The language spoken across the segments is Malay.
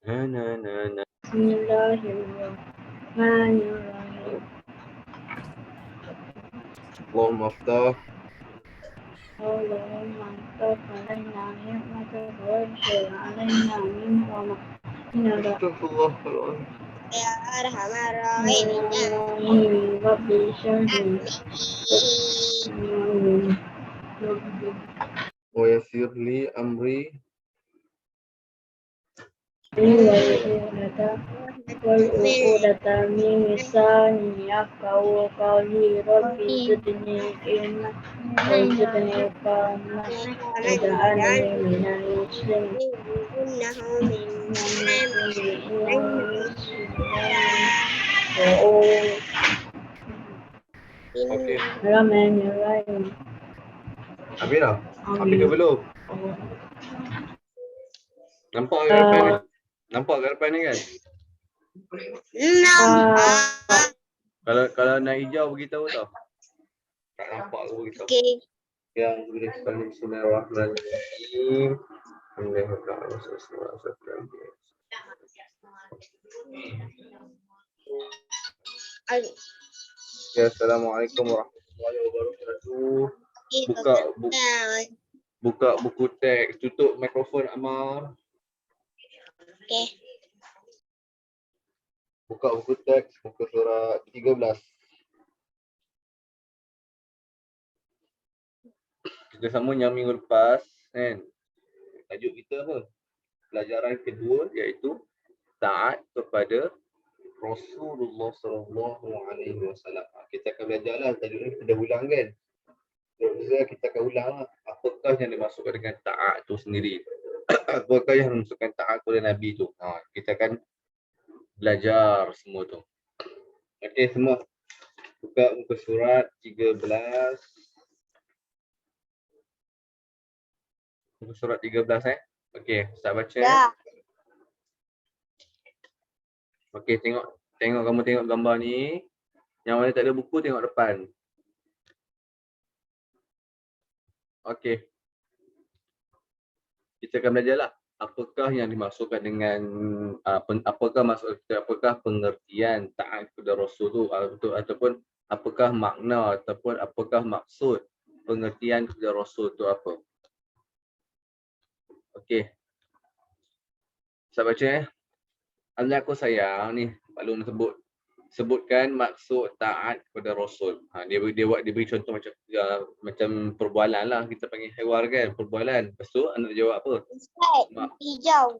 Na na na na. Bismillahirrahmanirrahim. Allahumma aftah. Allahumma anfaq alaina ni'mataka wa anshur alaina min rahmatika. Astaghfirullahaladzim. Ya Arhamar Rahimin. Amin. Rabbi syarhi. Amin. Amin. Wa yassir li amri. والعقودة من لساني يفقهوا قولي ربي زدني علما وارزقني فهما واجعلني من المسلمين إنه من Okey. Bismillahirrahmanirrahim. Habis dah? Habis ke belum? Nampak ke depan ni? Nampak ke depan ni kan? Nampak. Kalau nak hijau beritahu tau. Tak nampak ke beritahu. Okey. Yang boleh sekali Bismillahirrahmanirrahim. Alhamdulillah. Ya, Assalamualaikum warahmatullahi wabarakatuh. Buka buku teks, tutup mikrofon Amal. Okey. Buka buku teks, muka surat 13. Kita sambung yang minggu lepas kan. Tajuk kita apa? Pelajaran kedua iaitu taat kepada Rasulullah sallallahu alaihi wasallam. Kita akan belajarlah tajuk ni, kita dah ulang kan. Jadi kita akan ulang apakah yang dimaksudkan dengan taat tu sendiri. Apakah yang dimaksudkan taat kepada Nabi tu. Kita akan belajar semua tu. Okey semua. Buka muka surat 13. Muka surat 13 Okey, start baca. Dah. Okey, kamu tengok gambar ni. Yang mana tak ada buku tengok depan. Okey. Kita akan belajarlah apakah yang dimaksudkan dengan apakah pengertian taat kepada Rasul tu ataupun apakah makna ataupun apakah maksud pengertian kepada Rasul tu apa. Okey. Saya baca Allah aku sayang ni Pak Long sebutkan maksud taat kepada Rasul. Dia beri contoh macam perbualan lah, kita panggil hewar kan, perbualan. Lepas tu anda jawab apa? Ustaz, hijau.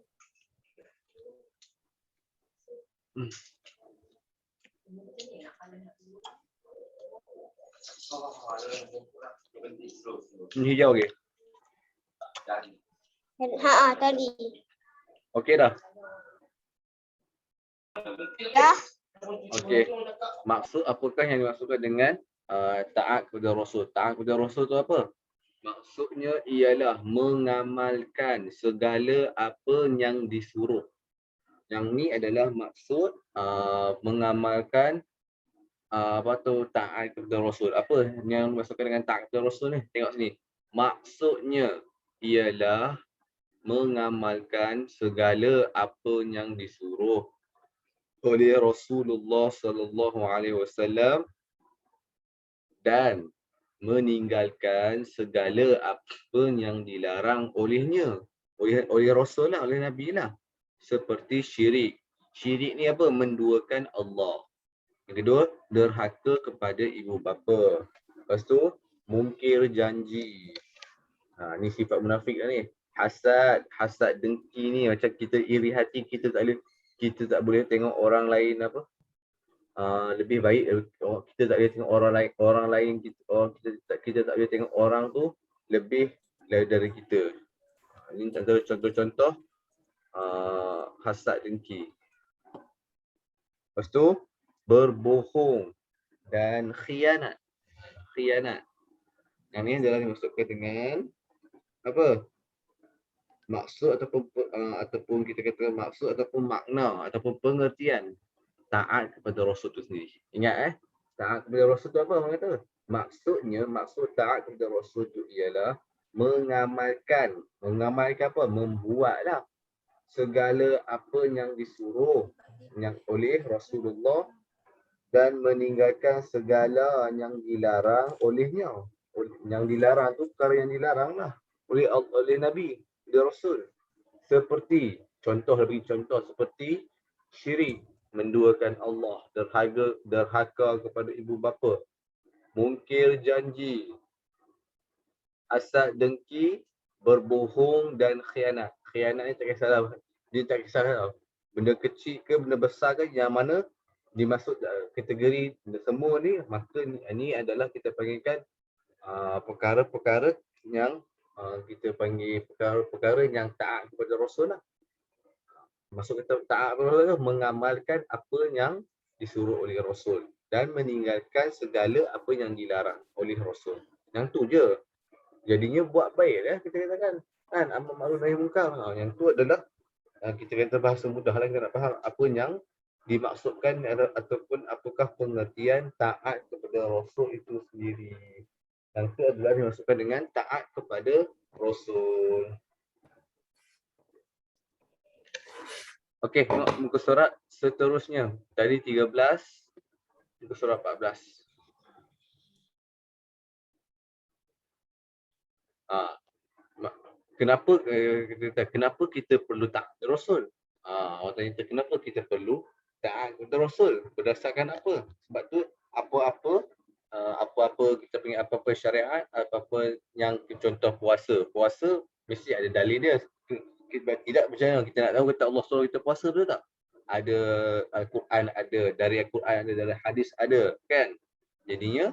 Hijau ke? Tadi. Okey dah. Dah. Okey. Apakah yang dimaksudkan dengan taat kepada Rasul? Taat kepada Rasul tu apa? Maksudnya ialah mengamalkan segala apa yang disuruh. Yang ni adalah maksud mengamalkan taat kepada Rasul. Apa yang dimaksudkan dengan taat kepada Rasul ni? Tengok sini. Maksudnya ialah mengamalkan segala apa yang disuruh oleh Rasulullah sallallahu alaihi wasallam dan meninggalkan segala apa yang dilarang olehnya, oleh Rasul lah, oleh Nabi lah, seperti syirik. Syirik ni apa? Menduakan Allah. Yang kedua, derhaka kepada ibu bapa. Lepas tu, mungkir janji. Ni sifat munafik lah ni. Hasad dengki ni, macam kita iri hati, kita tak boleh tengok orang lain lebih baik. Kita tak boleh tengok orang lain kita tak boleh tengok orang tu lebih dari kita. Ini antara contoh-contoh hasad dengki. Lepas tu berbohong dan khianat. Yang ni adalah dimaksudkan dengan apa? Maksud ataupun kita katakan maksud ataupun makna ataupun pengertian taat kepada Rasul tu sendiri. Ingat taat kepada Rasul tu apa orang kata? Maksud taat kepada Rasul tu ialah mengamalkan apa? Membuatlah segala apa yang disuruh yang oleh Rasulullah dan meninggalkan segala yang dilarang olehnya. Yang dilarang tu perkara yang dilarang lah oleh Nabi, oleh Rasul. Seperti lebih contoh seperti syirik, menduakan Allah, derhaka kepada ibu bapa, mungkir janji, hasad dengki, berbohong dan khianat. Khianat ni tak kisahlah, dia tak kisah benda kecil ke benda besar ke, yang mana dimasuk kategori semua ni, maka ni adalah kita panggilkan perkara-perkara yang kita panggil perkara-perkara yang taat kepada Rasul lah. Masuk kata taat kepada Rasul, mengamalkan apa yang disuruh oleh Rasul dan meninggalkan segala apa yang dilarang oleh Rasul. Yang tu je. Jadinya buat baik lah kita katakan. Kan, amar ma'ruf nahi munkar. Yang tu adalah kita kata bahasa mudah lah, kita nak faham apa yang dimaksudkan ataupun apakah pengertian taat kepada Rasul itu sendiri. Yang itu adalah dimaksudkan dengan taat kepada Rasul. Okey, tengok muka surat seterusnya. Dari 13, muka surat 14. Kenapa kita perlu taat kepada Rasul? Orang tanya kenapa kita perlu taat kepada Rasul? Berdasarkan apa? Sebab tu apa-apa kita panggil apa-apa syariat, apa-apa yang contoh puasa mesti ada dalil dia. Tidak macam mana kita nak tahu kata Allah suruh kita puasa, betul tak? Ada Al-Quran ada, dari Al-Quran ada, dari hadis ada, kan? Jadinya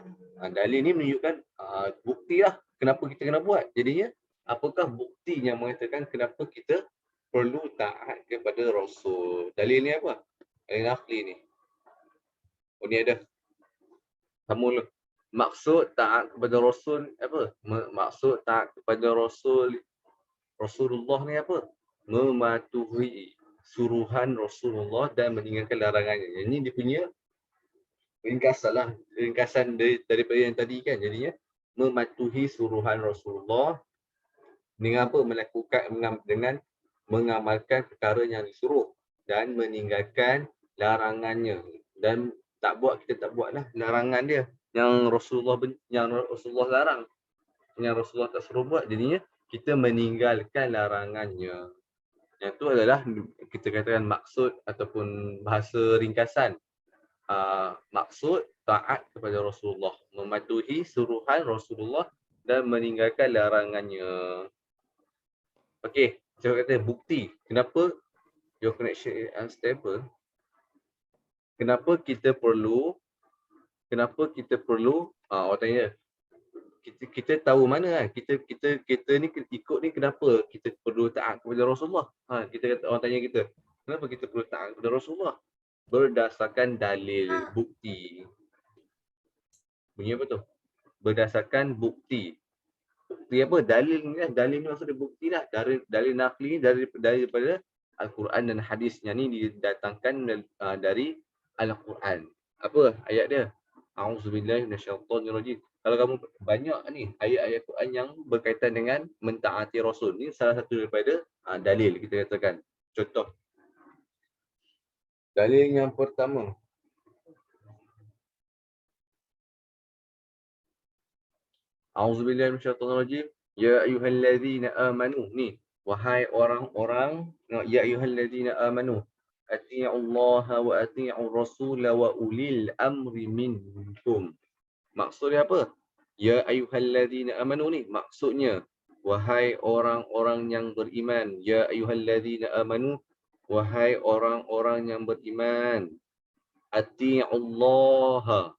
dalil ni menunjukkan bukti lah kenapa kita kena buat. Jadinya apakah bukti yang mengatakan kenapa kita perlu taat kepada Rasul? Dalil ni apa? Dalil akli ni. Oh ni ada. Sama maksud taat kepada Rasul apa? Maksud taat kepada Rasulullah ni apa? Mematuhi suruhan Rasulullah dan meninggalkan larangannya. Ini dia punya ringkasan daripada yang tadi kan. Jadinya mematuhi suruhan Rasulullah dengan apa? Dengan mengamalkan perkara yang disuruh dan meninggalkan larangannya. Dan kita tak buatlah larangan dia yang Rasulullah larang, yang Rasulullah tak suruh buat. Jadinya kita meninggalkan larangannya. Yang tu adalah kita katakan maksud ataupun bahasa ringkasan. Maksud taat kepada Rasulullah, mematuhi suruhan Rasulullah dan meninggalkan larangannya. Okey, saya kata bukti. Kenapa your connection is unstable? Kenapa kita perlu orang tanya, kita tahu mana kan? Kita ni ikut ni kenapa kita perlu taat kepada Rasulullah? Kita kata, orang tanya kita, kenapa kita perlu taat kepada Rasulullah? Berdasarkan dalil, bukti. Bunyi apa tu? Berdasarkan bukti. Bukti apa? Dalil ni lah. Dalil ni maksudnya bukti lah. Dalil nakli ni daripada Al-Quran dan hadis. Yang ni didatangkan dari Al-Quran. Apa ayat dia? A'udzubillahi minasyaitonirrajim. Kalau kamu banyak ni ayat-ayat Quran yang berkaitan dengan mentaati Rasul. Ni salah satu daripada dalil kita katakan. Contoh. Dalil yang pertama. A'udzubillahi minasyaitonirrajim. Ya ayyuhallazina amanu. Ni, wahai orang-orang, ya ayyuhallazina amanu. Ati'ullaha wa ati'ur rasul wa ulil amri minkum. Maksudnya apa? Ya ayyuhallazina amanu ni maksudnya wahai orang-orang yang beriman. Ya ayyuhallazina amanu, wahai orang-orang yang beriman. Ati'ullaha,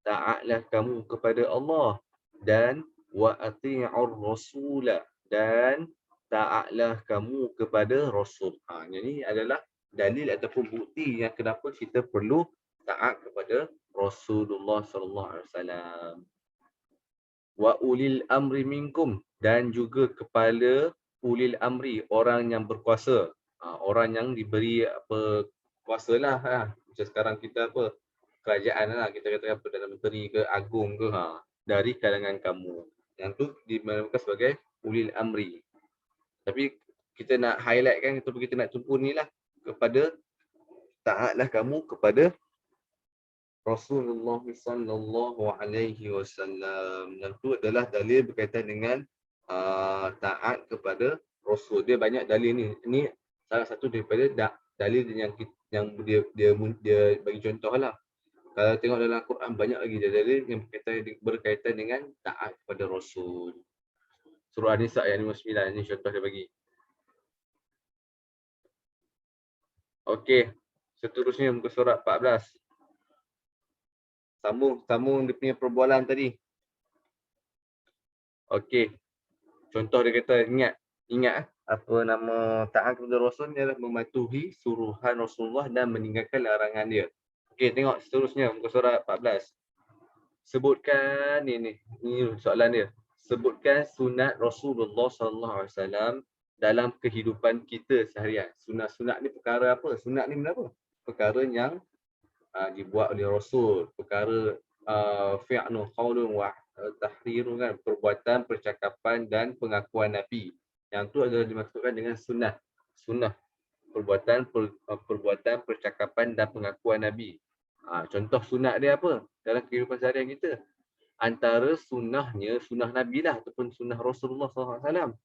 taatlah kamu kepada Allah, dan wa ati'ur rasula, dan taatlah kamu kepada Rasul. Ini adalah dalil ataupun bukti yang kenapa kita perlu taat kepada Rasulullah sallallahu alaihi wasallam. Wa ulil amri minkum, dan juga kepada ulil amri, orang yang berkuasa, orang yang diberi apa kuasalah. Macam sekarang kita apa, kerajaan lah, kita kata apa, Perdana Menteri ke, agung ke, dari kalangan kamu. Yang tu dinamakan sebagai ulil amri. Tapi kita nak highlight kan, ataupun kita nak tumpu ni lah kepada taatlah kamu kepada Rasulullah sallallahu alaihi wasallam. Dan itu adalah dalil berkaitan dengan taat kepada Rasul. Dia banyak dalil ni. Ini salah satu daripada dalil yang dia bagi contoh lah. Kalau tengok dalam Quran banyak lagi dalil yang berkaitan dengan taat kepada Rasul. Surah An-Nisa ayat 59 ni contoh dia bagi. Okey, seterusnya muka surat 14. Sambung dia punya perbualan tadi. Okey. Contoh dia kata ingat apa nama taat kepada Rasul ni adalah mematuhi suruhan Rasulullah dan meninggalkan larangan dia. Okey, tengok seterusnya muka surat 14. Sebutkan ini soalan dia. Sebutkan sunat Rasulullah sallallahu alaihi wasallam dalam kehidupan kita seharian. Sunat-sunat ni perkara apa? Sunat ni benda apa? Perkara yang dibuat oleh Rasul, perkara fi'lun qaulun wa tahrirun kan, perbuatan, percakapan dan pengakuan Nabi. Yang tu adalah dimaksudkan dengan sunnah. Sunnah perbuatan, percakapan dan pengakuan Nabi. Contoh sunat dia apa dalam kehidupan seharian kita? Antara sunnahnya, sunnah Nabi lah ataupun sunnah Rasulullah SAW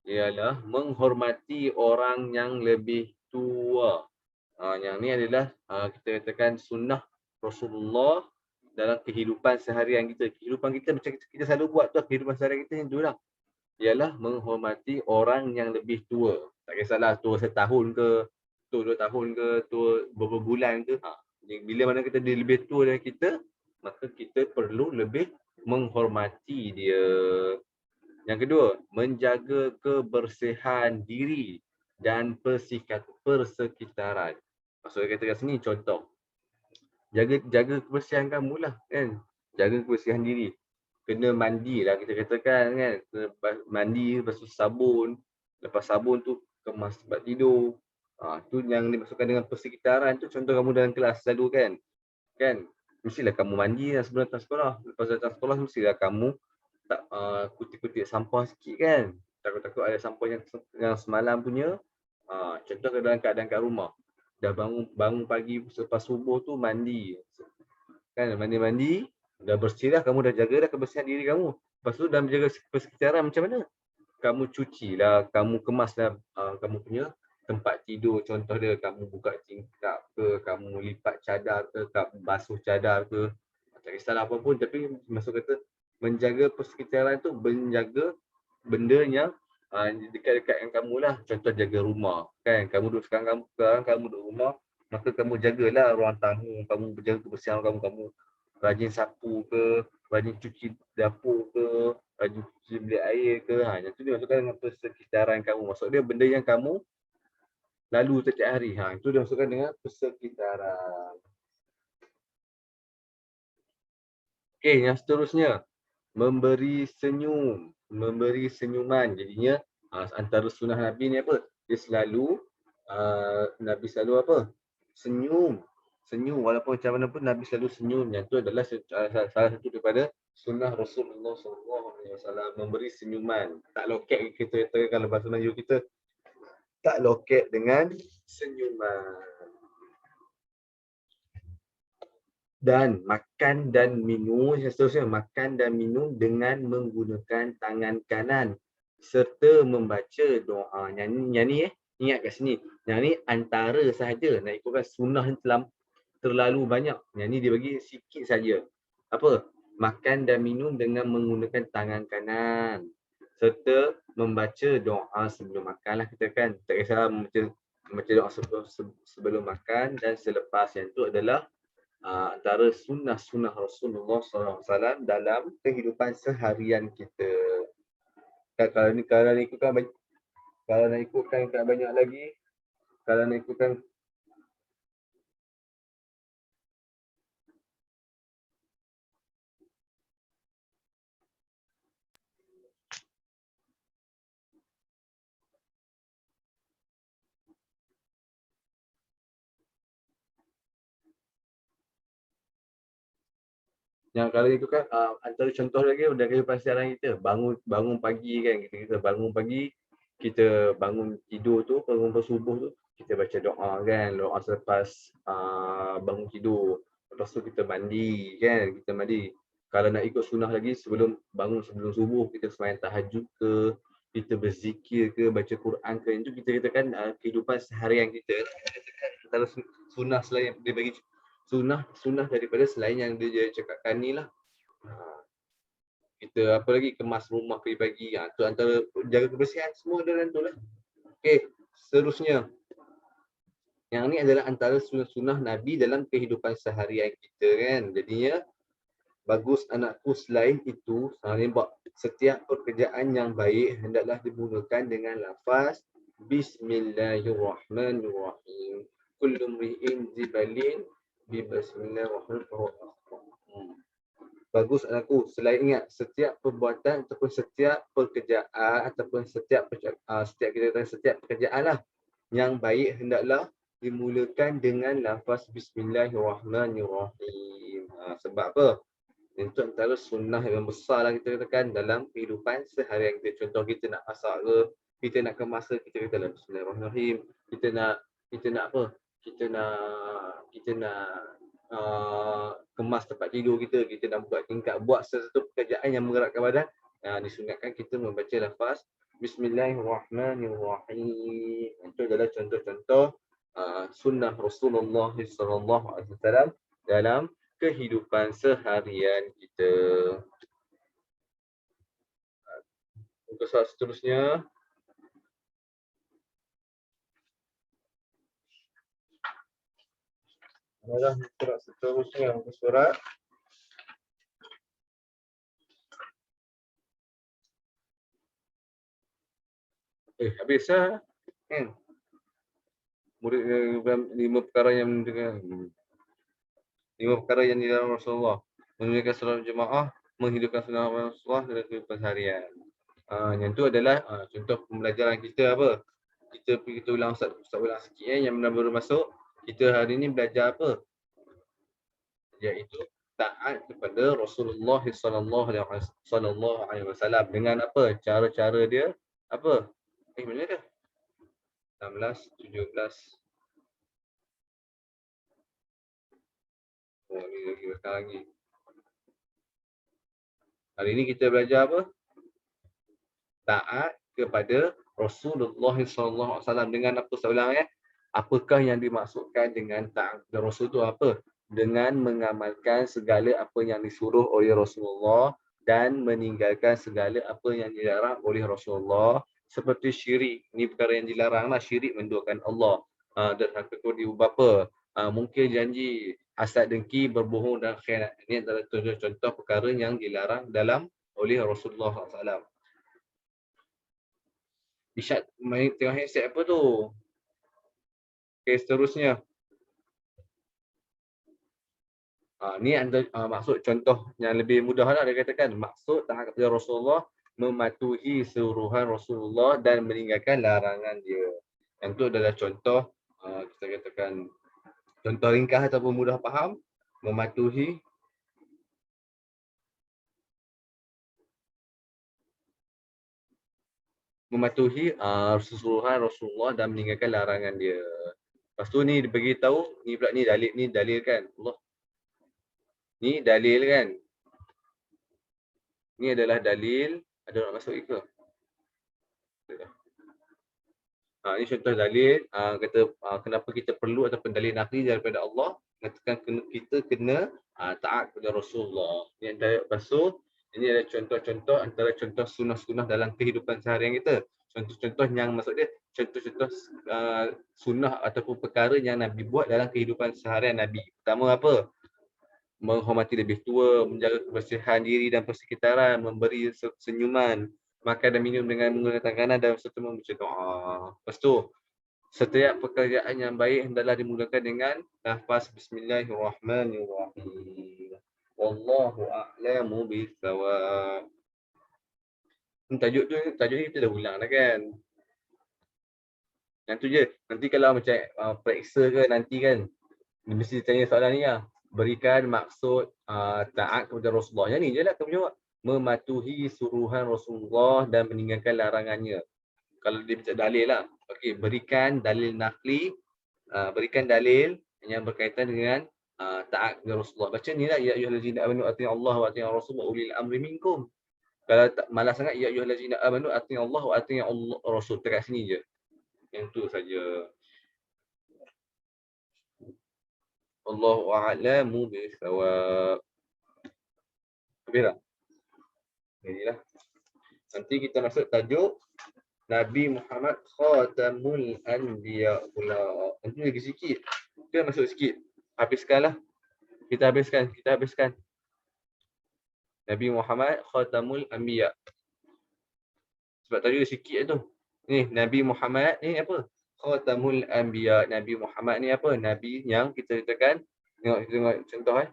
ialah menghormati orang yang lebih tua. Yang ni adalah kita katakan sunnah Rasulullah dalam kehidupan seharian kita. Kehidupan kita macam kita selalu buat tu, kehidupan seharian kita yang tu lah. Ialah menghormati orang yang lebih tua. Tak kisahlah tua setahun ke, tua 2 tahun ke, tua beberapa bulan ke. Bila mana kita dia lebih tua dari kita, maka kita perlu lebih menghormati dia. Yang kedua, menjaga kebersihan diri dan persekitaran. Maksudnya kata kat sini contoh. Jaga kebersihan kamu lah kan. Jaga kebersihan diri. Kena mandi lah kita katakan kan. Kena mandi, lepas tu sabun. Lepas sabun tu kemas tempat tidur. Tu yang dimasukkan dengan persekitaran tu, contoh kamu dalam kelas selalu kan. Kan? Mestilah kamu mandi lah sebelum datang sekolah. Lepas datang sekolah mestilah kamu tak kutip-kutip sampah sikit kan. Takut-takut ada sampah yang semalam punya. Contoh dalam keadaan kat rumah. Dah bangun pagi selepas subuh tu mandi. Kan mandi-mandi, dah bersih dah, kamu dah jaga dah kebersihan diri kamu. Lepas tu dah menjaga persekitaran macam mana? Kamu cuci lah, kamu kemas lah kamu punya tempat tidur. Contoh dia, kamu buka tingkap ke, kamu lipat cadar ke, kamu basuh cadar ke. Tak kisahlah apa pun, tapi maksud kata menjaga persekitaran tu, menjaga benda yang dekat-dekat dengan kamu lah. Contoh jaga rumah kan, kamu duduk sekarang kamu duduk rumah, maka kamu jagalah ruang tamu, kamu berjaga kebersihan kamu rajin sapu ke, rajin cuci dapur ke, rajin cuci bilik air ke. Yang tu dimasukkan dengan persekitaran kamu. Maksud dia benda yang kamu lalu setiap hari. Itu dimasukkan dengan persekitaran. Okey, yang seterusnya, memberi senyum, memberi senyuman. Jadinya antara sunnah Nabi ni apa? Dia selalu Nabi selalu apa? Senyum. Senyum walaupun macam mana pun Nabi selalu senyum. Yang tu adalah salah satu daripada sunnah Rasulullah SAW, memberi senyuman. Tak loket kita kalau bahasa Melayu kita, tak loket dengan senyuman. Dan makan dan minum, seterusnya makan dan minum dengan menggunakan tangan kanan serta membaca doa. Yang ni ingat kat sini. Yang ni antara sahaja, nak ikutkan sunnah yang terlalu banyak. Yang ni dia bagi sikit saja. Apa? Makan dan minum dengan menggunakan tangan kanan serta membaca doa sebelum makan lah kita kan. Tak kisahlah membaca doa sebelum makan dan selepas. Yang tu adalah antara sunnah-sunnah Rasulullah SAW dalam kehidupan seharian kita. Kalau nak ikutkan tak banyak lagi. Kalau nak ikutkan yang kalau ikutkan antara contoh lagi dari kehidupan seharian kita, bangun pagi kan, kita bangun pagi, kita bangun tidur tu, bangun subuh tu, kita baca doa kan, doa selepas bangun tidur. Lepas tu kita mandi kan, kita mandi. Kalau nak ikut sunnah lagi, sebelum subuh, kita sembahyang tahajud ke, kita berzikir ke, baca Quran ke, itu kita katakan kehidupan seharian kita. Antara sunnah selain dia bagi sunnah daripada selain yang dia cakapkan ni lah. Kita apa lagi, kemas rumah pagi-pagi, tu antara jaga kebersihan, semua dalam tu lah. Okey, seterusnya. Yang ni adalah antara sunnah Nabi dalam kehidupan seharian kita kan. Jadinya bagus anakku, selain itu, setiap pekerjaan yang baik hendaklah dimulakan dengan lafaz Bismillahirrahmanirrahim. Kullu mri'in zibalin bi Bismillahirrahmanirrahim. Bagus anakku, selain ingat setiap perbuatan ataupun setiap pekerjaan ataupun setiap pekerjaan lah yang baik hendaklah dimulakan dengan lafaz Bismillahirrahmanirrahim. Sebab apa? Itu antara sunnah yang besar lah kita katakan dalam kehidupan seharian kita. Contoh kita nak masak ke, kita nak kemas ke, kita kata Bismillahirrahmanirrahim. Kita nak apa? Kita nak kemas tempat tidur kita nak buat tingkap, buat sesuatu pekerjaan yang menggerakkan badan, disunatkan kita membaca lafaz Bismillahirrahmanirrahim. Itu adalah contoh-contoh sunnah Rasulullah SAW dalam kehidupan seharian kita. Untuk soal seterusnya. Adalah surat seterusnya, surat habis lah kan. Murid 5 perkara yang dengan 5 perkara yang dilarang Rasulullah. Menunaikan solat jemaah, menghidupkan sunnah Rasulullah dalam kehidupan harian. Yang tu adalah contoh pembelajaran kita apa? Kita ulang Ustaz ulang sikit yang baru masuk. Kita hari ni belajar apa? Iaitu taat kepada Rasulullah sallallahu alaihi wasallam dengan apa? Cara-cara dia apa? Mana dah? 16, 17. Oh, ni lagi. Hari ini kita belajar apa? Taat kepada Rasulullah SAW dengan apa sebelah ya? Apakah yang dimaksudkan dengan taat kepada Rasul itu apa? Dengan mengamalkan segala apa yang disuruh oleh Rasulullah dan meninggalkan segala apa yang dilarang oleh Rasulullah, seperti syirik. Ini perkara yang dilarang lah, syirik menduakan Allah. Dan hakikat apa? Mungkin janji, hasad dengki, berbohong dan khianat. Ini adalah contoh perkara yang dilarang oleh Rasulullah SAW. Isyad main tengok handset apa tu? Okey, seterusnya. Ni maksud contoh yang lebih mudah lah dia katakan. Maksud taat kepada Rasulullah, mematuhi suruhan Rasulullah dan meninggalkan larangan dia. Yang tu adalah contoh, kita katakan contoh ringkas ataupun mudah faham, mematuhi suruhan Rasulullah dan meninggalkan larangan dia. Lepas tu ni dibagi tahu, ni pula ni dalil kan. Allah. Ni dalil kan. Ni adalah dalil. Ada nak masuk ke? Ini contoh dalil, kata kenapa kita perlu ataupun dalil nakli daripada Allah, katakan kita kena taat kepada Rasulullah. Ini adalah pasal, ini adalah contoh-contoh antara contoh sunnah-sunnah dalam kehidupan seharian kita. Contoh-contoh yang maksud dia, contoh-contoh sunnah ataupun perkara yang Nabi buat dalam kehidupan seharian Nabi. Pertama apa? Menghormati lebih tua, menjaga kebersihan diri dan persekitaran, memberi senyuman, makan dan minum dengan menggunakan tangan kanan dan serta membaca doa. Lepas tu, setiap pekerjaan yang baik hendaklah dimulakan dengan lafaz Bismillahirrahmanirrahim. Wallahu a'lamu bissawab. Tajuk ni kita dah ulang dah kan. Yang tu je. Nanti kalau macam periksa ke nanti kan, mesti tanya soalan ni lah. Berikan maksud taat kepada Rasulullah. Yang ni je lah kamu jawab. Mematuhi suruhan Rasulullah dan meninggalkan larangannya. Kalau dia minta dalil lah. Okey, berikan dalil nakli, berikan dalil yang berkaitan dengan taat kepada Rasulullah. Baca ni lah, ya ayyuhallazina amanu atii'u Allah wa atii'u Rasul wa ulil amri minkum. Kalau malas sangat, ya ayyuhallazina amanu atii'u Allah wa atii'u Rasul. Dekat sini je. Yang tu saja. Allahu a'lamu bis-shawab. Habis dah? Inilah. Nanti kita masuk tajuk Nabi Muhammad Khatamul Anbiya pula. Nanti lagi sikit. Kita masuk sikit. Habiskanlah. Kita habiskan. Nabi Muhammad Khatamul Anbiya. Sebab tadi ada sikit tu. Ni Nabi Muhammad ni apa? Khatamul Anbiya. Nabi Muhammad ni apa? Nabi yang kita katakan, tengok contoh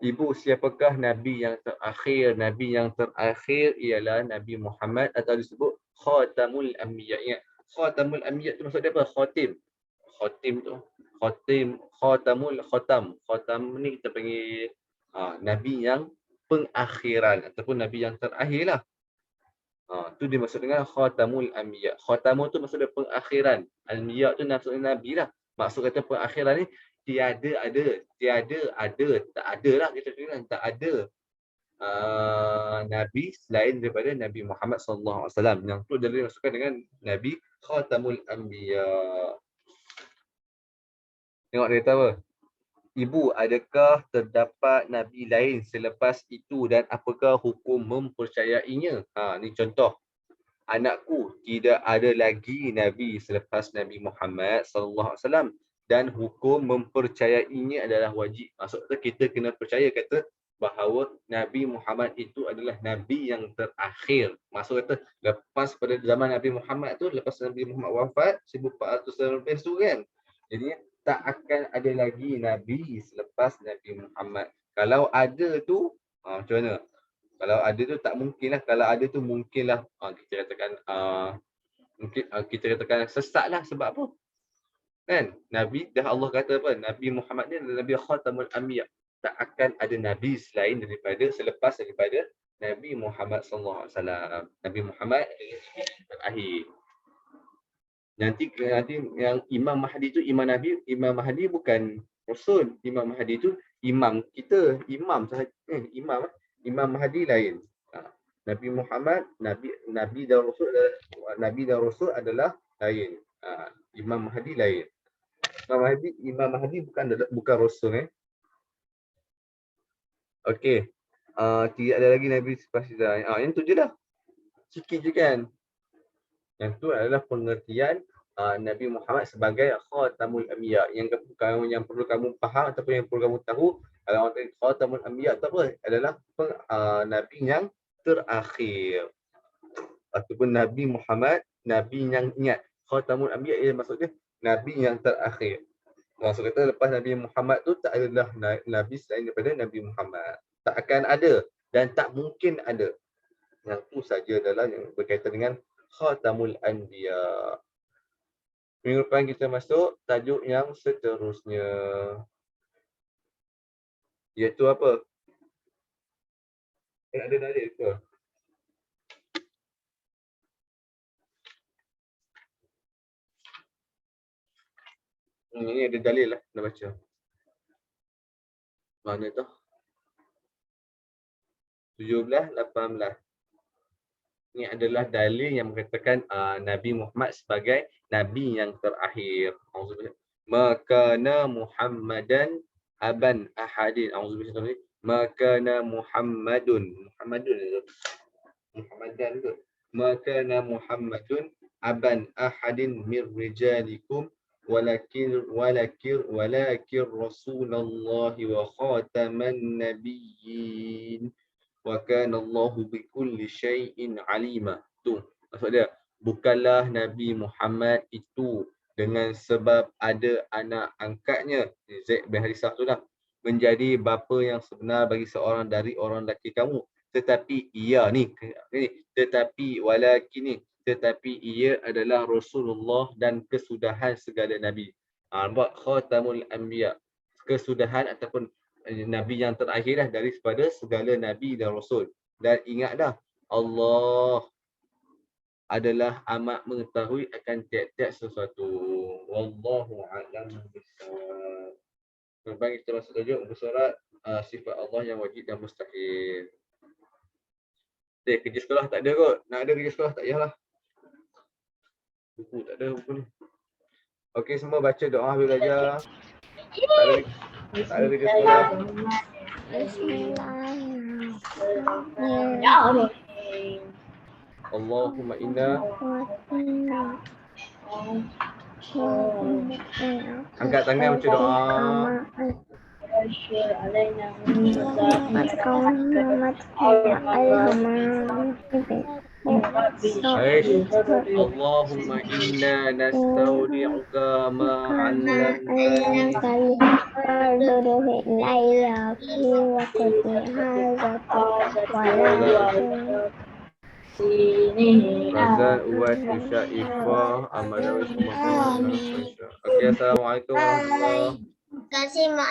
Ibu, siapakah Nabi yang terakhir? Nabi yang terakhir ialah Nabi Muhammad atau disebut Khatamul Anbiya. Ingat, Khatamul Anbiya tu maksud dia apa? Khatim. Khatim tu. Khatamul Khatam. Khatam ni kita panggil Nabi yang pengakhiran ataupun Nabi yang terakhir lah. Tu dia maksud dengan Khatamul Anbiya. Khatamul tu maksud dia pengakhiran. Anbiya tu maksudnya Nabi lah. Maksud kata pengakhiran ni tiada ada, tak ada lah kita bilang, tak ada Nabi selain daripada Nabi Muhammad SAW. Yang tu dia masukkan dengan Nabi Khatamul Anbiya. Tengok dia kata apa? Ibu, adakah terdapat Nabi lain selepas itu dan apakah hukum mempercayainya? Ni contoh. Anakku, tidak ada lagi Nabi selepas Nabi Muhammad SAW. Dan hukum mempercayainya adalah wajib. Maksudnya kita kena percaya kata bahawa Nabi Muhammad itu adalah Nabi yang terakhir. Maksud kata lepas pada zaman Nabi Muhammad tu, lepas Nabi Muhammad wafat 1400 lebih tu kan. Jadi tak akan ada lagi Nabi selepas Nabi Muhammad. Kalau ada tu, macam mana? Kalau ada tu tak mungkin lah. Kalau ada tu mungkinlah kita katakan kita katakan sesat lah. Sebab apa? Kan? Nabi dah Allah kata apa? Nabi Muhammad ni adalah Nabi Khatamul Anbiya. Tak akan ada Nabi selain selepas daripada Nabi Muhammad SAW. Nabi Muhammad terakhir. Nanti yang Imam Mahdi tu Imam Mahdi bukan Rasul. Imam Mahdi tu imam kita, imam sahaja. Imam Mahdi lain. Nabi Muhammad, Nabi dan Rasul adalah lain. Imam Mahdi lain. Imam Mahdi bukan Rasul. Okey. Tidak ada lagi Nabi selepas itu. Yang tu je dah. Sikit je kan. Yang tu adalah pengertian Nabi Muhammad sebagai Khatamul Anbiya. Yang perlu kamu faham ataupun yang perlu kamu tahu, kalau orang kata Khatamul Anbiya tu apa? Adalah Nabi yang terakhir. Ataupun Nabi Muhammad, Nabi yang ingat. Khatamul Anbiya ia maksudnya Nabi yang terakhir. Maksud kata lepas Nabi Muhammad tu tak adalah Nabi selain daripada Nabi Muhammad. Tak akan ada dan tak mungkin ada. Yang tu saja adalah yang berkaitan dengan Khatamul Anbiya. Minggu depan kita masuk tajuk yang seterusnya. Iaitu apa? Ada dalil ke? Ini ada dalil lah, nak baca. Mana tu? 17, 18. Ini adalah dalil yang mengatakan Nabi Muhammad sebagai Nabi yang terakhir. Makana Muhammadan aban ahadin. Makana Muhammadan tu. Makana Muhammadun aban ahadin min rijalikum walakin Rasulullah wa khataman nabiyyin. Wa kana Allahu bikulli syai'in alima. Tu maksud dia, bukanlah Nabi Muhammad itu dengan sebab ada anak angkatnya Zaid bin Harisah tu lah menjadi bapa yang sebenar bagi seorang dari orang lelaki kamu, tetapi ia tetapi ia adalah Rasulullah dan kesudahan segala nabi. Nampak? Khatamul Anbiya, kesudahan ataupun Nabi yang terakhir dah daripada segala Nabi dan Rasul. Dan ingat dah, Allah adalah amat mengetahui akan tiap-tiap sesuatu. Wallahu a'lam bishawab. Lepas kita masuk tajuk muka surat sifat Allah yang wajib dan mustahil. Kerja sekolah tak ada kot. Nak ada kerja sekolah tak payahlah. Buku tak ada buku ni. Okey, semua baca doa habis belajar. Tak ada kerja sekolah. Allahumma inna. Angkat tangan baca doa. Allahumma inna nastaudi'uka ma 'allamtana. Razan Uwais Isya Ifah Ahmad Dawis. Okey, assalamualaikum warahmatullahi wabarakatuh. Terima kasih, Mak.